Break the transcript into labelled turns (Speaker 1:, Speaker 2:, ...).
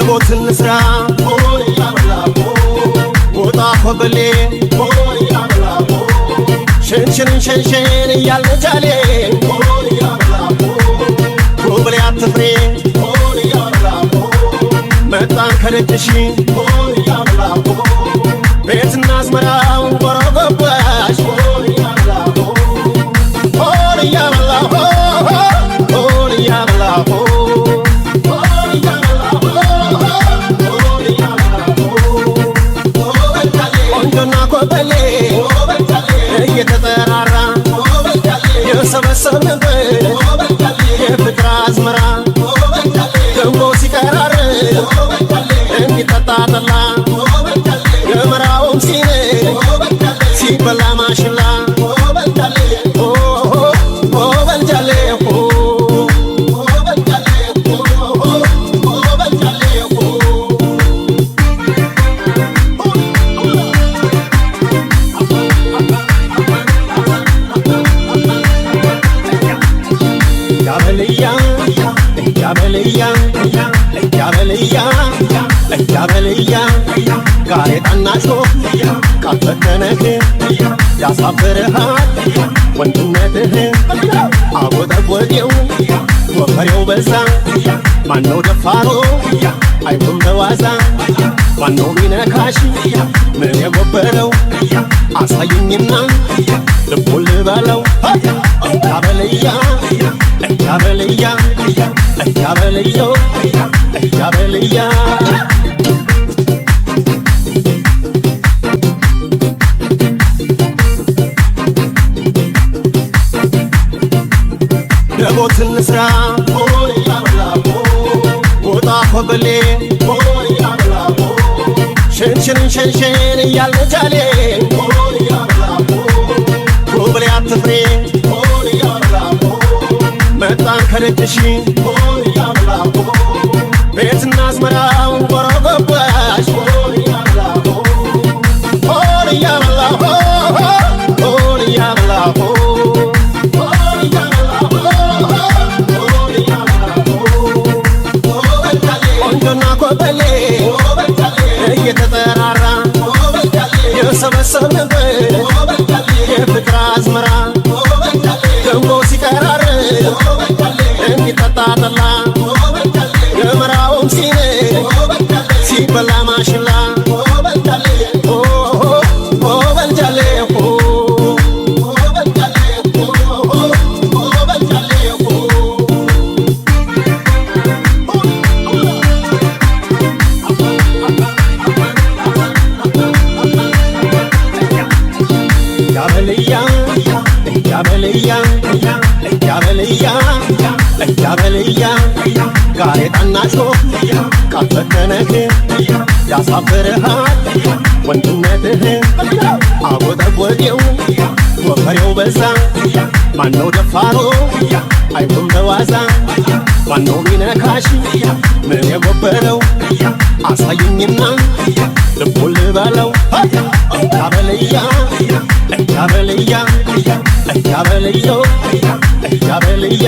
Speaker 1: ደቦት እንስራ ወጣ ኮበሌ ሸንሸን ሸንሸን እያልን ጃሌ ኮበሌ አትፍሬ መጣን ከደጅሽ ቤትና አዝመራው ጎረጎባሽ ቆንጆና ኮበሌ እየተጠራራ የሰበሰብንበት የፍቅር አዝመራ ገንቦ ሲቀራር እንዲጠጣ ጠላ ገመራውም ሲበላ ማሽላ ያበልያ ጋሬጣና ሾፍ ቃፈተነህ ያሳፍርሃል ወንድነትህ አጎጠጎጤው ወፈሬው በዛ ማነው ደፋሮ አይሁን በዋዛ ማነው ቢነካሽ ምን የጎበረው አሳይኝና ልቡን ልበለው ያበልያ ያበልያ ያበልዮ ያበልያ ደቦት እንስራ ወጣ ኮበሌ ሸንሸን ሸንሸን እያልን ጃሌ ኮበሌ አትፍሬ መጣን ከደጅሽ ቤትና አዝመራው ጎረጎባሽ ቆንጆና ኮበሌ እየተጠራራ የሰበሰብንበት የፍቅር አዝመራ ገንቦ ሲቀራር እንዲጠጣ ጠላ ገመራውም ሲበላ ማሽላ በልጃሌ ያበልያ ጋሬጣና ሾፍ ቃፈተነህ ያሳፍርሃል ወንድነትህ አጎጠጎጤው ወፈሬው በዛ ማነው ደፋሮ አይሁን በዋዛ ማነው ቢነካሽ ምን የጎበረው አሳይኝና ልቡን ልበለው ያበልያ ያበልያ ያበልዮ ያበልያ